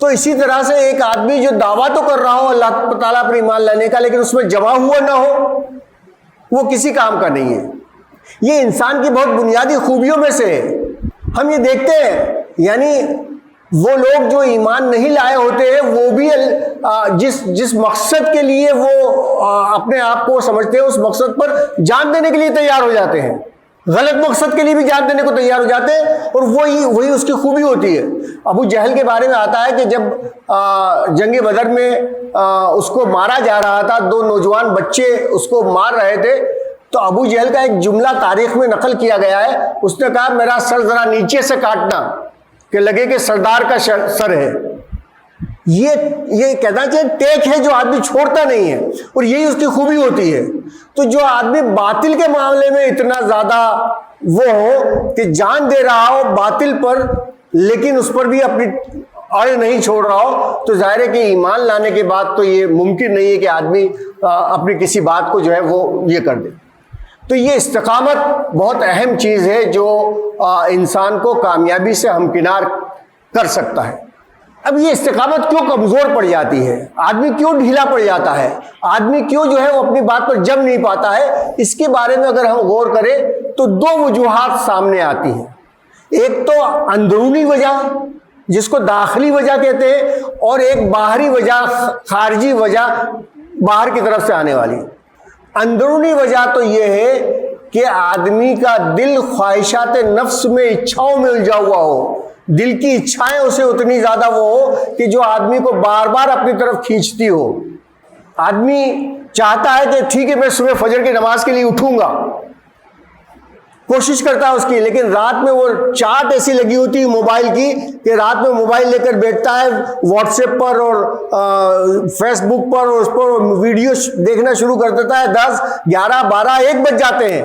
تو اسی طرح سے ایک آدمی جو دعویٰ تو کر رہا ہو اللہ تعالیٰ پر ایمان لانے کا لیکن اس میں جمع ہوا نہ ہو، وہ کسی کام کا نہیں ہے۔ یہ انسان کی بہت بنیادی خوبیوں میں سے ہے۔ ہم یہ دیکھتے ہیں یعنی وہ لوگ جو ایمان نہیں لائے ہوتے ہیں وہ بھی جس مقصد کے لیے وہ اپنے آپ کو سمجھتے ہیں اس مقصد پر جان دینے کے لیے تیار ہو جاتے ہیں، غلط مقصد کے لیے بھی جان دینے کو تیار ہو جاتے ہیں، اور وہی اس کی خوبی ہوتی ہے۔ ابو جہل کے بارے میں آتا ہے کہ جب جنگ بدر میں اس کو مارا جا رہا تھا، 2 نوجوان بچے اس کو مار رہے تھے، تو ابو جہل کا ایک جملہ تاریخ میں نقل کیا گیا ہے، اس نے کہا میرا سر ذرا نیچے سے کاٹنا کہ لگے کہ سردار کا سر ہے۔ یہ کہنا چاہیے ٹیک ہے جو آدمی چھوڑتا نہیں ہے، اور یہی اس کی خوبی ہوتی ہے۔ تو جو آدمی باطل کے معاملے میں اتنا زیادہ وہ ہو کہ جان دے رہا ہو باطل پر لیکن اس پر بھی اپنی اڑ نہیں چھوڑ رہا ہو، تو ظاہر ہے کہ ایمان لانے کے بعد تو یہ ممکن نہیں ہے کہ آدمی اپنی کسی بات کو جو ہے وہ یہ کر دے۔ تو یہ استقامت بہت اہم چیز ہے جو انسان کو کامیابی سے ہمکنار کر سکتا ہے۔ اب یہ استقامت کیوں کمزور پڑ جاتی ہے، آدمی کیوں ڈھیلا پڑ جاتا ہے، آدمی کیوں جو ہے وہ اپنی بات پر جم نہیں پاتا ہے، اس کے بارے میں اگر ہم غور کریں تو 2 وجوہات سامنے آتی ہیں۔ ایک تو اندرونی وجہ جس کو داخلی وجہ کہتے ہیں، اور ایک باہری وجہ خارجی وجہ باہر کی طرف سے آنے والی۔ اندرونی وجہ تو یہ ہے کہ آدمی کا دل خواہشات نفس میں اچھاؤں میں الجھا ہوا ہو، دل کی اچھائیں اسے اتنی زیادہ وہ ہو کہ جو آدمی کو بار بار اپنی طرف کھینچتی ہو۔ آدمی چاہتا ہے کہ ٹھیک ہے میں صبح فجر کی نماز کے لیے اٹھوں گا، کوشش کرتا ہے اس کی، لیکن رات میں وہ چاٹ ایسی لگی ہوتی ہے موبائل کی کہ رات میں موبائل لے کر بیٹھتا ہے، واٹس ایپ پر اور فیس بک پر اور اس پر ویڈیو دیکھنا شروع کر دیتا ہے، 10 11 12 1 بج جاتے ہیں،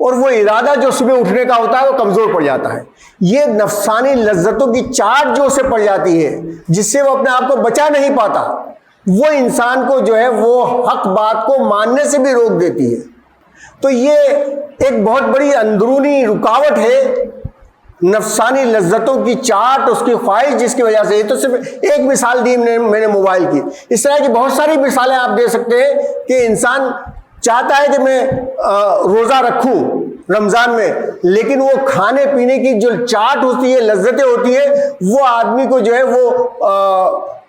اور وہ ارادہ جو صبح اٹھنے کا ہوتا ہے وہ کمزور پڑ جاتا ہے۔ یہ نفسانی لذتوں کی چاٹ جو اسے پڑ جاتی ہے جس سے وہ اپنے آپ کو بچا نہیں پاتا، وہ انسان کو جو ہے وہ حق بات کو ماننے سے بھی روک دیتی ہے۔ تو یہ ایک بہت بڑی اندرونی رکاوٹ ہے، نفسانی لذتوں کی چاٹ، اس کی خواہش، جس کی وجہ سے۔ یہ تو صرف ایک مثال دی میں نے موبائل کی، اس طرح کی بہت ساری مثالیں آپ دے سکتے ہیں کہ انسان چاہتا ہے کہ میں روزہ رکھوں رمضان میں، لیکن وہ کھانے پینے کی جو چاٹ ہوتی ہے، لذتیں ہوتی ہے، وہ آدمی کو جو ہے وہ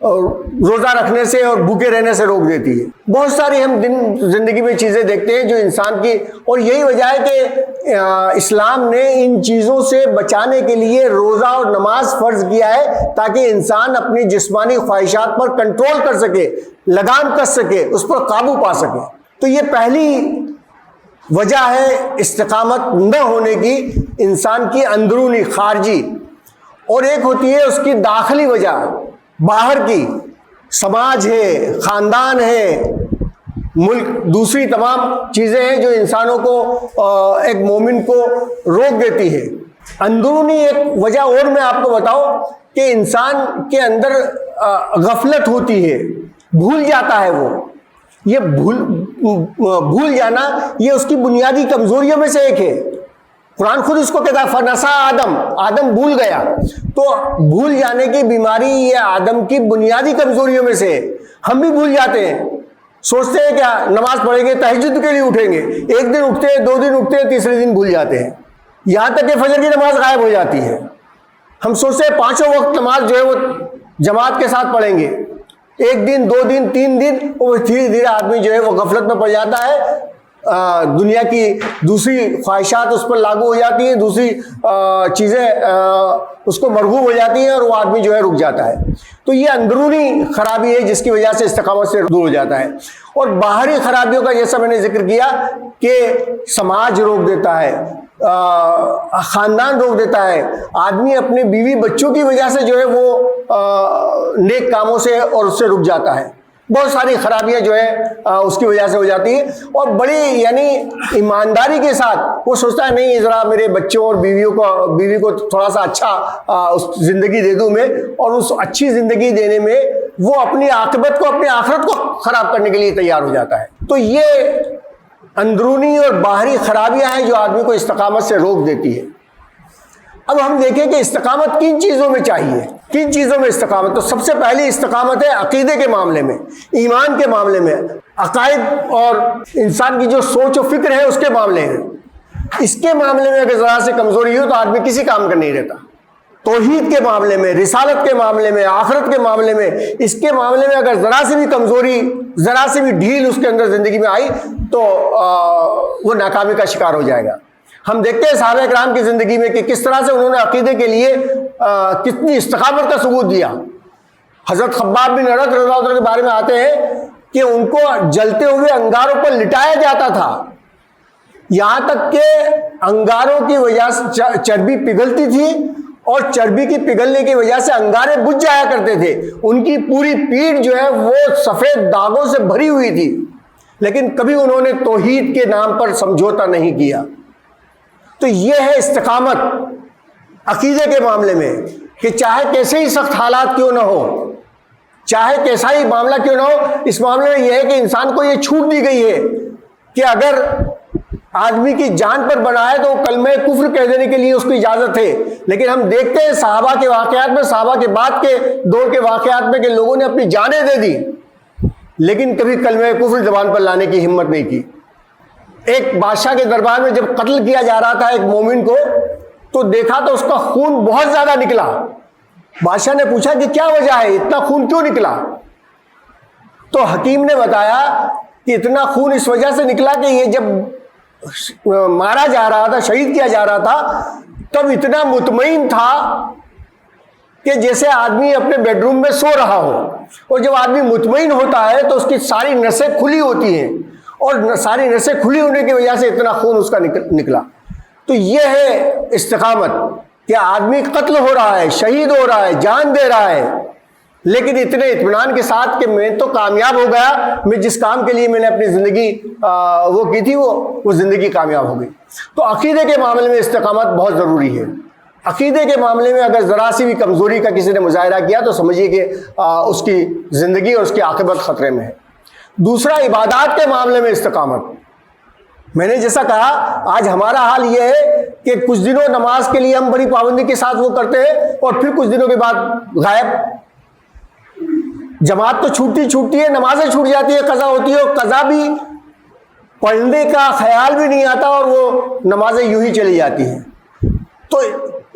روزہ رکھنے سے اور بھوکے رہنے سے روک دیتی ہے۔ بہت ساری ہم زندگی میں چیزیں دیکھتے ہیں جو انسان کی، اور یہی وجہ ہے کہ اسلام نے ان چیزوں سے بچانے کے لیے روزہ اور نماز فرض کیا ہے تاکہ انسان اپنی جسمانی خواہشات پر کنٹرول کر سکے، لگام کس سکے، اس پر قابو پا سکے۔ تو یہ پہلی وجہ ہے استقامت نہ ہونے کی، انسان کی اندرونی خارجی، اور ایک ہوتی ہے اس کی داخلی وجہ، باہر کی، سماج ہے، خاندان ہے، ملک، دوسری تمام چیزیں ہیں جو انسانوں کو، ایک مومن کو روک دیتی ہے۔ اندرونی ایک وجہ اور میں آپ کو بتاؤں کہ انسان کے اندر غفلت ہوتی ہے، بھول جاتا ہے وہ۔ یہ بھول جانا یہ اس کی بنیادی کمزوریوں میں سے ایک ہے۔ قرآن خود اس کو کہتا ہے فنسا آدم بھول گیا۔ تو بھول جانے کی بیماری یہ آدم کی بنیادی کمزوریوں میں سے ہے۔ ہم بھی بھول جاتے ہیں، سوچتے ہیں کیا نماز پڑھیں گے، تہجد کے لیے اٹھیں گے، ایک دن اٹھتے ہیں، 2 دن اٹھتے ہیں، تیسرے دن بھول جاتے ہیں، یہاں تک کہ فجر کی نماز غائب ہو جاتی ہے۔ ہم سوچتے ہیں 5 وقت نماز جو ہے وہ جماعت کے ساتھ پڑھیں گے، 1 دن 2 دن 3 دن، اور دھیرے دھیرے آدمی جو ہے وہ غفلت میں پڑ جاتا ہے، دنیا کی دوسری خواہشات اس پر لاگو ہو جاتی ہیں، دوسری چیزیں اس کو مرغوب ہو جاتی ہیں، اور وہ آدمی جو ہے رک جاتا ہے۔ تو یہ اندرونی خرابی ہے جس کی وجہ سے استقامت سے دور ہو جاتا ہے۔ اور باہری خرابیوں کا جیسا میں نے ذکر کیا کہ سماج روک دیتا ہے، خاندان روک دیتا ہے، آدمی اپنے بیوی بچوں کی وجہ سے جو ہے وہ نیک کاموں سے اور اس سے رک جاتا ہے۔ بہت ساری خرابیاں جو ہے اس کی وجہ سے ہو جاتی ہیں، اور بڑی یعنی ایمانداری کے ساتھ وہ سوچتا ہے نہیں ذرا میرے بچوں اور بیوی کو تھوڑا سا اچھا زندگی دے دوں میں، اور اس اچھی زندگی دینے میں وہ اپنی عاقبت کو، اپنی آخرت کو خراب کرنے کے لیے تیار ہو جاتا ہے۔ تو یہ اندرونی اور باہری خرابیاں ہیں جو آدمی کو استقامت سے روک دیتی ہے۔ اب ہم دیکھیں کہ استقامت کن چیزوں میں چاہیے، کن چیزوں میں استقامت؟ تو سب سے پہلی استقامت ہے عقیدے کے معاملے میں، ایمان کے معاملے میں، عقائد اور انسان کی جو سوچ و فکر ہے اس کے معاملے میں۔ اس کے معاملے میں اگر ذرا سے کمزوری ہو تو آدمی کسی کام کا نہیں رہتا۔ توحید کے معاملے میں، رسالت کے معاملے میں، آخرت کے معاملے میں، اس کے معاملے میں اگر ذرا سے بھی کمزوری، ذرا سے بھی ڈھیل اس کے اندر زندگی میں آئی تو وہ ناکامی کا شکار ہو جائے گا۔ ہم دیکھتے ہیں صحابہ کرام کی زندگی میں کہ کس طرح سے انہوں نے عقیدے کے لیے کتنی استقامت کا ثبوت دیا۔ حضرت خباب بن ارت رضی اللہ عنہ کے بارے میں آتے ہیں کہ ان کو جلتے ہوئے انگاروں پر لٹایا جاتا تھا، یہاں تک کہ انگاروں کی وجہ سے چربی پگھلتی تھی اور چربی کی پگھلنے کی وجہ سے انگارے بجھ جایا کرتے تھے۔ ان کی پوری پیٹھ جو ہے وہ سفید داغوں سے بھری ہوئی تھی، لیکن کبھی انہوں نے توحید کے نام پر سمجھوتا نہیں کیا۔ تو یہ ہے استقامت عقیدے کے معاملے میں، کہ چاہے کیسے ہی سخت حالات کیوں نہ ہو، چاہے کیسا ہی معاملہ کیوں نہ ہو، اس معاملے میں یہ ہے کہ انسان کو یہ چھوٹ دی گئی ہے کہ اگر آدمی کی جان پر بنا ہے تو کلمہ کفر کہہ دینے کے لیے اس کو اجازت ہے۔ لیکن ہم دیکھتے ہیں صحابہ کے واقعات میں، صحابہ کے بعد کے دور کے واقعات میں، کہ لوگوں نے اپنی جانیں دے دی لیکن کبھی کلمہ کفر زبان پر لانے کی ہمت نہیں کی۔ ایک بادشاہ کے دربار میں جب قتل کیا جا رہا تھا ایک مومن کو، تو دیکھا تو اس کا خون بہت زیادہ نکلا۔ بادشاہ نے پوچھا کہ کیا وجہ ہے، اتنا خون کیوں نکلا؟ تو حکیم نے بتایا کہ اتنا خون اس وجہ سے نکلا کہ یہ جب مارا جا رہا تھا، شہید کیا جا رہا تھا، تب اتنا مطمئن تھا کہ جیسے آدمی اپنے بیڈ روم میں سو رہا ہو، اور جب آدمی مطمئن ہوتا ہے تو اس کی ساری نسیں کھلی ہوتی ہیں، اور ساری نسیں کھلی ہونے کی وجہ سے اتنا خون اس کا نکلا۔ تو یہ ہے استقامت، کہ آدمی قتل ہو رہا ہے، شہید ہو رہا ہے، جان دے رہا ہے، لیکن اتنے اطمینان کے ساتھ کہ میں تو کامیاب ہو گیا، میں جس کام کے لیے میں نے اپنی زندگی وہ کی تھی وہ زندگی کامیاب ہو گئی۔ تو عقیدے کے معاملے میں استقامت بہت ضروری ہے۔ عقیدے کے معاملے میں اگر ذرا سی بھی کمزوری کا کسی نے مظاہرہ کیا تو سمجھیے کہ اس کی زندگی اور اس کی عاقبت خطرے میں ہے۔ دوسرا، عبادات کے معاملے میں استقامت۔ میں نے جیسا کہا، آج ہمارا حال یہ ہے کہ کچھ دنوں نماز کے لیے ہم بڑی پابندی کے ساتھ وہ کرتے ہیں، اور پھر کچھ دنوں کے بعد غائب۔ جماعت تو چھوٹتی ہے، نمازیں چھوٹ جاتی ہے، قضا ہوتی ہے، اور قضا بھی پڑھنے کا خیال بھی نہیں آتا، اور وہ نمازیں یوں ہی چلی جاتی ہیں۔ تو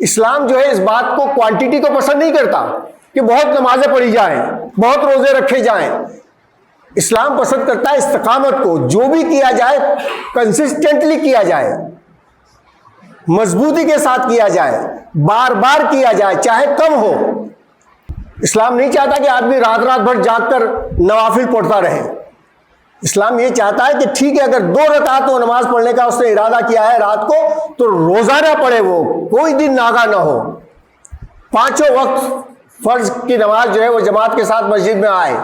اسلام جو ہے اس بات کو، کوانٹیٹی کو پسند نہیں کرتا کہ بہت نمازیں پڑھی جائیں، بہت روزے رکھے جائیں۔ اسلام پسند کرتا ہے استقامت کو، جو بھی کیا جائے کنسسٹنٹلی کیا جائے، مضبوطی کے ساتھ کیا جائے، بار بار کیا جائے، چاہے کم ہو۔ اسلام نہیں چاہتا کہ آدمی رات رات بھر جاگ کر نوافل پڑھتا رہے۔ اسلام یہ چاہتا ہے کہ ٹھیک ہے، اگر 2 رکعت وہ نماز پڑھنے کا اس نے ارادہ کیا ہے رات کو، تو روزانہ پڑھے، وہ کوئی دن ناغا نہ ہو۔ 5 وقت فرض کی نماز جو ہے وہ جماعت کے ساتھ مسجد میں آئے۔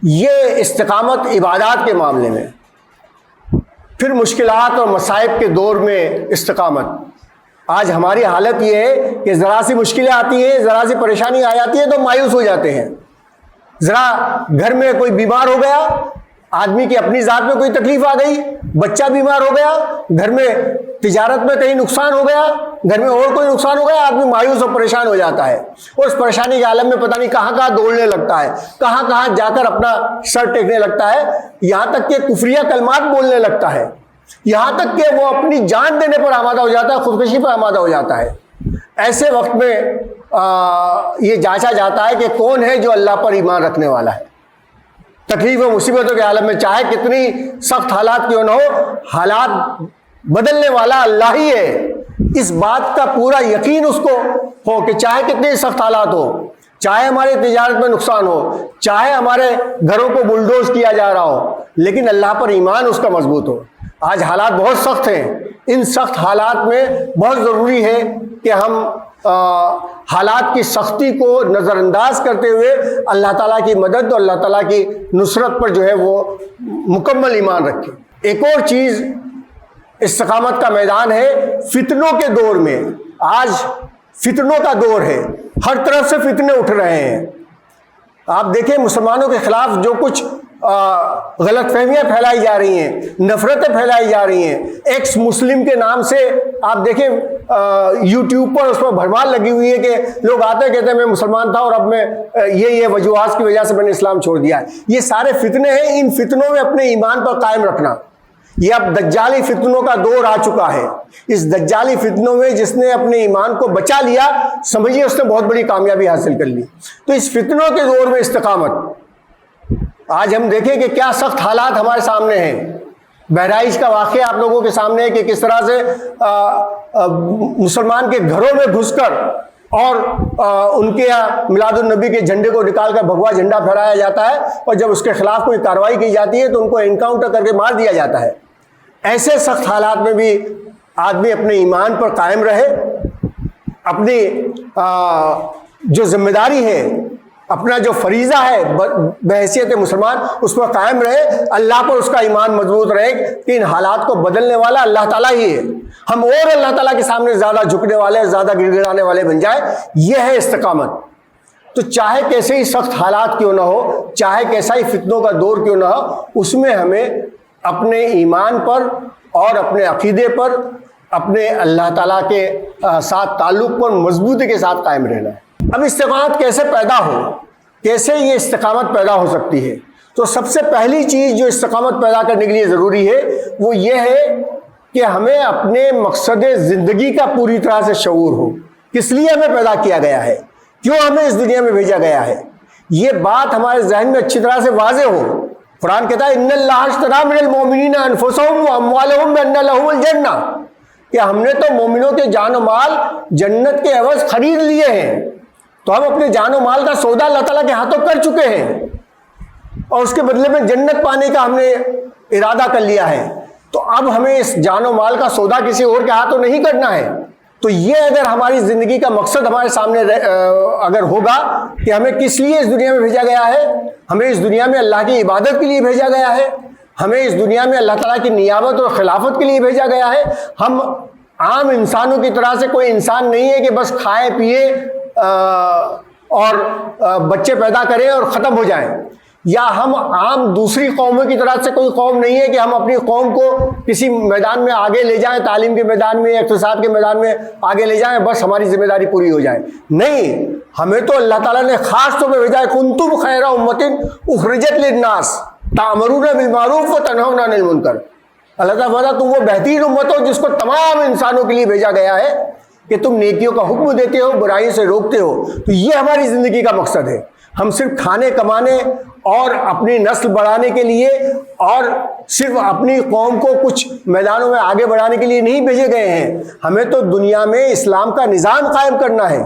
یہ استقامت عبادات کے معاملے میں۔ پھر مشکلات اور مصائب کے دور میں استقامت۔ آج ہماری حالت یہ ہے کہ ذرا سی مشکلیں آتی ہیں، ذرا سی پریشانی آ جاتی ہے تو مایوس ہو جاتے ہیں۔ ذرا گھر میں کوئی بیمار ہو گیا، آدمی کی اپنی ذات میں کوئی تکلیف آ گئی، بچہ بیمار ہو گیا، گھر میں تجارت میں کہیں نقصان ہو گیا، گھر میں اور کوئی نقصان ہو گیا، آدمی مایوس اور پریشان ہو جاتا ہے، اور اس پریشانی کے عالم میں پتہ نہیں کہاں کہاں دوڑنے لگتا ہے، کہاں کہاں جا کر اپنا سر ٹیکنے لگتا ہے، یہاں تک کہ کفریہ کلمات بولنے لگتا ہے، یہاں تک کہ وہ اپنی جان دینے پر آمادہ ہو جاتا ہے، خودکشی پر آمادہ ہو جاتا ہے۔ ایسے وقت میں یہ جانچا جاتا ہے کہ کون ہے جو اللہ پر ایمان رکھنے والا ہے۔ تکلیف و مصیبتوں کے عالم میں چاہے کتنی سخت حالات کیوں نہ ہو، حالات بدلنے والا اللہ ہی ہے، اس بات کا پورا یقین اس کو ہو کہ چاہے کتنے سخت حالات ہو، چاہے ہماری تجارت میں نقصان ہو، چاہے ہمارے گھروں کو بلڈوز کیا جا رہا ہو، لیکن اللہ پر ایمان اس کا مضبوط ہو۔ آج حالات بہت سخت ہیں، ان سخت حالات میں بہت ضروری ہے کہ ہم حالات کی سختی کو نظر انداز کرتے ہوئے اللہ تعالیٰ کی مدد اور اللہ تعالیٰ کی نصرت پر جو ہے وہ مکمل ایمان رکھیں۔ ایک اور چیز استقامت کا میدان ہے فتنوں کے دور میں۔ آج فتنوں کا دور ہے، ہر طرف سے فتنے اٹھ رہے ہیں۔ آپ دیکھیں مسلمانوں کے خلاف جو کچھ غلط فہمیاں پھیلائی جا رہی ہیں، نفرتیں پھیلائی جا رہی ہیں، ایکس مسلم کے نام سے آپ دیکھیں یوٹیوب پر اس پر بھرمار لگی ہوئی ہے کہ لوگ آتے کہتے ہیں میں مسلمان تھا اور اب میں یہ وجوہات کی وجہ سے میں نے اسلام چھوڑ دیا ہے. یہ سارے فتنے ہیں. ان فتنوں میں اپنے ایمان پر قائم رکھنا. یہ اب دجالی فتنوں کا دور آ چکا ہے. اس دجالی فتنوں میں جس نے اپنے ایمان کو بچا لیا سمجھیے اس نے بہت بڑی کامیابی حاصل کر لی. تو اس فتنوں کے دور میں استقامت. آج ہم دیکھیں کہ کیا سخت حالات ہمارے سامنے ہیں. بہرائچ کا واقعہ آپ لوگوں کے سامنے ہے کہ کس طرح سے مسلمان کے گھروں میں گھس کر اور ان کے یہاں میلاد النبی کے جھنڈے کو نکال کر بھگوا جھنڈا پھہرایا جاتا ہے اور جب اس کے خلاف کوئی کارروائی کی جاتی ہے تو ان کو انکاؤنٹر کر کے مار دیا جاتا ہے. ایسے سخت حالات میں بھی آدمی اپنے ایمان پر قائم رہے, اپنی جو ذمہ داری ہے, اپنا جو فریضہ ہے بحیثیت مسلمان اس پر قائم رہے, اللہ پر اس کا ایمان مضبوط رہے کہ ان حالات کو بدلنے والا اللہ تعالیٰ ہی ہے. ہم اور اللہ تعالیٰ کے سامنے زیادہ جھکنے والے, زیادہ گڑ گڑانے والے بن جائیں. یہ ہے استقامت. تو چاہے کیسے ہی سخت حالات کیوں نہ ہو, چاہے کیسا ہی فتنوں کا دور کیوں نہ ہو, اس میں ہمیں اپنے ایمان پر اور اپنے عقیدے پر, اپنے اللہ تعالیٰ کے ساتھ تعلق پر مضبوطی کے ساتھ قائم رہنا ہے. اب استقامت کیسے پیدا ہو, کیسے یہ استقامت پیدا ہو سکتی ہے؟ تو سب سے پہلی چیز جو استقامت پیدا کرنے کے لیے ضروری ہے وہ یہ ہے کہ ہمیں اپنے مقصد زندگی کا پوری طرح سے شعور ہو. کس لیے ہمیں پیدا کیا گیا ہے, کیوں ہمیں اس دنیا میں بھیجا گیا ہے, یہ بات ہمارے ذہن میں اچھی طرح سے واضح ہو. قرآن کہتا ہے ان اللہ اشتری من المؤمنین انفسهم واموالهم بان لهم الجنہ, کہ ہم نے تو مومنوں کے جان و مال جنت کے عوض خرید لیے ہیں. تو ہم اپنے جان و مال کا سودا اللہ تعالیٰ کے ہاتھوں کر چکے ہیں اور اس کے بدلے میں جنت پانے کا ہم نے ارادہ کر لیا ہے. تو اب ہمیں اس جان و مال کا سودا کسی اور کے ہاتھوں نہیں کرنا ہے. تو یہ اگر ہماری زندگی کا مقصد ہمارے سامنے اگر ہوگا کہ ہمیں کس لیے اس دنیا میں بھیجا گیا ہے, ہمیں اس دنیا میں اللہ کی عبادت کے لیے بھیجا گیا ہے, ہمیں اس دنیا میں اللہ تعالیٰ کی نیابت اور خلافت کے لیے بھیجا گیا ہے. ہم عام انسانوں کی طرح سے کوئی انسان نہیں ہے کہ بس کھائے پیے اور بچے پیدا کریں اور ختم ہو جائیں, یا ہم عام دوسری قوموں کی طرح سے کوئی قوم نہیں ہے کہ ہم اپنی قوم کو کسی میدان میں آگے لے جائیں, تعلیم کے میدان میں, اقتصاد کے میدان میں آگے لے جائیں, بس ہماری ذمہ داری پوری ہو جائے. نہیں, ہمیں تو اللہ تعالیٰ نے خاص طور پہ بھیجا ہے کنتم خیر امۃ اخرجت للناس تأمرون بالمعروف وتنہون عن المنکر. اللہ تعالیٰ تم وہ بہترین امت ہو جس کو تمام انسانوں کے لیے بھیجا گیا ہے کہ تم نیکیوں کا حکم دیتے ہو, برائیوں سے روکتے ہو. تو یہ ہماری زندگی کا مقصد ہے. ہم صرف کھانے کمانے اور اپنی نسل بڑھانے کے لیے اور صرف اپنی قوم کو کچھ میدانوں میں آگے بڑھانے کے لیے نہیں بھیجے گئے ہیں. ہمیں تو دنیا میں اسلام کا نظام قائم کرنا ہے,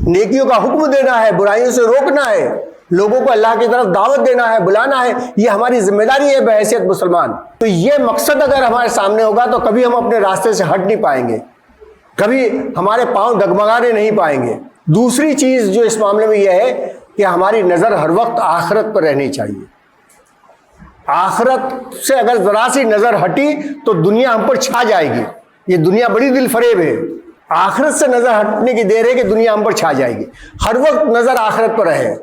نیکیوں کا حکم دینا ہے, برائیوں سے روکنا ہے, لوگوں کو اللہ کی طرف دعوت دینا ہے, بلانا ہے. یہ ہماری ذمہ داری ہے بحیثیت مسلمان. تو یہ مقصد اگر ہمارے سامنے ہوگا تو کبھی ہم اپنے راستے سے ہٹ نہیں پائیں گے, کبھی ہمارے پاؤں ڈگمگانے نہیں پائیں گے. دوسری چیز جو اس معاملے میں یہ ہے کہ ہماری نظر ہر وقت آخرت پر رہنی چاہیے. آخرت سے اگر ذرا سی نظر ہٹی تو دنیا ہم پر چھا جائے گی. یہ دنیا بڑی دل فریب ہے. آخرت سے نظر ہٹنے کی دیر ہے کہ دنیا ہم پر چھا جائے گی. ہر وقت نظر آخرت پر رہے.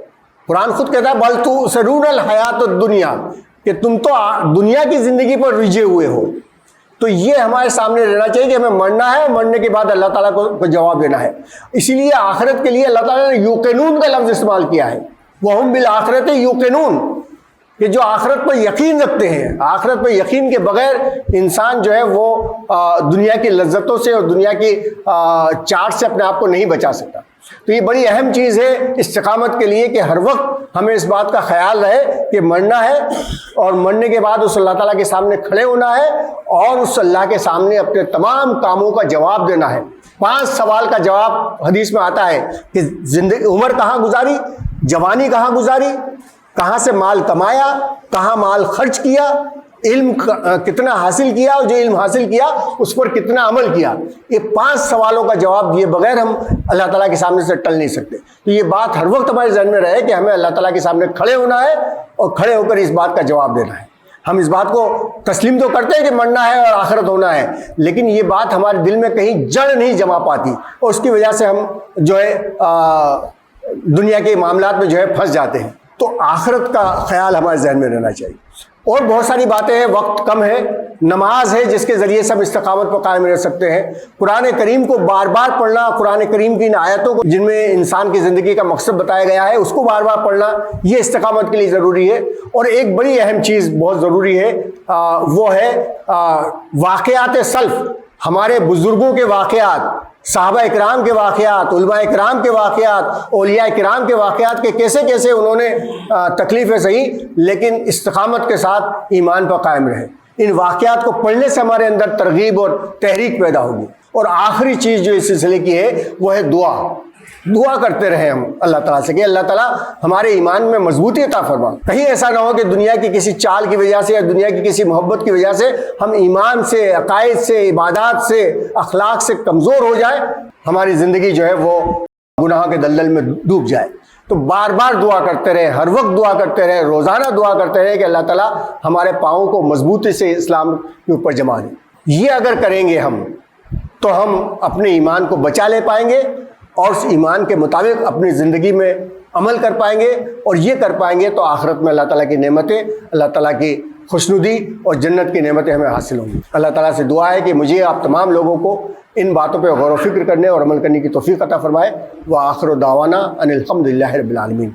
قرآن خود کہتا ہے بل تؤثرون الحیات الدنیا, کہ تم تو دنیا کی زندگی پر رجھے ہوئے ہو. تو یہ ہمارے سامنے رہنا چاہیے کہ ہمیں مرنا ہے اور مرنے کے بعد اللہ تعالیٰ کو جواب دینا ہے. اسی لیے آخرت کے لیے اللہ تعالیٰ نے یوقنون کا لفظ استعمال کیا ہے, وَهُمْ بِالْآخِرَةِ يُوقِنُونَ, کہ جو آخرت پر یقین رکھتے ہیں. آخرت پر یقین کے بغیر انسان جو ہے وہ دنیا کی لذتوں سے اور دنیا کی چاٹ سے اپنے آپ کو نہیں بچا سکتا. تو یہ بڑی اہم چیز ہے استقامت کے لیے کہ ہر وقت ہمیں اس بات کا خیال رہے کہ مرنا ہے اور مرنے کے بعد اس اللہ تعالیٰ کے سامنے کھڑے ہونا ہے اور اس اللہ کے سامنے اپنے تمام کاموں کا جواب دینا ہے. 5 سوال کا جواب حدیث میں آتا ہے کہ زندگی عمر کہاں گزاری, جوانی کہاں گزاری, کہاں سے مال کمایا, کہاں مال خرچ کیا, علم کتنا حاصل کیا اور جو علم حاصل کیا اس پر کتنا عمل کیا. یہ 5 سوالوں کا جواب دیے بغیر ہم اللہ تعالیٰ کے سامنے سے ٹل نہیں سکتے. تو یہ بات ہر وقت ہمارے ذہن میں رہے کہ ہمیں اللہ تعالیٰ کے سامنے کھڑے ہونا ہے اور کھڑے ہو کر اس بات کا جواب دینا ہے. ہم اس بات کو تسلیم تو کرتے ہیں کہ مرنا ہے اور آخرت ہونا ہے, لیکن یہ بات ہمارے دل میں کہیں جڑ نہیں جما پاتی اور اس کی وجہ سے ہم جو ہے دنیا کے معاملات میں جو ہے پھنس جاتے ہیں. تو آخرت کا خیال ہمارے ذہن میں رہنا چاہیے. اور بہت ساری باتیں ہیں, وقت کم ہے, نماز ہے جس کے ذریعے سے ہم استقامت پر قائم رہ سکتے ہیں، قرآن کریم کو بار بار پڑھنا، قرآن کریم کی ان آیتوں کو جن میں انسان کی زندگی کا مقصد بتایا گیا ہے اس کو بار بار پڑھنا، یہ استقامت کے لیے ضروری ہے۔ اور ایک بڑی اہم چیز بہت ضروری ہے، وہ ہے واقعات سلف، ہمارے بزرگوں کے واقعات، صحابہ اکرام کے واقعات، علماء اکرام کے واقعات، اولیاء اکرام کے واقعات کے کیسے کیسے انہوں نے تکلیفیں سہی لیکن استقامت کے ساتھ ایمان پر قائم رہے۔ ان واقعات کو پڑھنے سے ہمارے اندر ترغیب اور تحریک پیدا ہوگی۔ اور آخری چیز جو اس سلسلے کی ہے وہ ہے دعا۔ دعا کرتے رہیں ہم اللہ تعالیٰ سے کہ اللہ تعالیٰ ہمارے ایمان میں مضبوطی عطا فرما۔ کہیں ایسا نہ ہو کہ دنیا کی کسی چال کی وجہ سے یا دنیا کی کسی محبت کی وجہ سے ہم ایمان سے، عقائد سے، عبادات سے، اخلاق سے کمزور ہو جائے، ہماری زندگی جو ہے وہ گناہ کے دلدل میں ڈوب جائے۔ تو بار بار دعا کرتے رہے، ہر وقت دعا کرتے رہے، روزانہ دعا کرتے رہے کہ اللہ تعالیٰ ہمارے پاؤں کو مضبوطی سے اسلام کے اوپر جما دے۔ یہ اگر کریں گے ہم تو ہم اپنے ایمان کو بچا لے پائیں گے اور اس ایمان کے مطابق اپنی زندگی میں عمل کر پائیں گے، اور یہ کر پائیں گے تو آخرت میں اللہ تعالیٰ کی نعمتیں، اللہ تعالیٰ کی خوشنودی اور جنت کی نعمتیں ہمیں حاصل ہوں گی۔ اللہ تعالیٰ سے دعا ہے کہ مجھے آپ تمام لوگوں کو ان باتوں پہ غور و فکر کرنے اور عمل کرنے کی توفیق عطا فرمائے۔ وآخر دعوانا ان الحمد للہ رب العالمین۔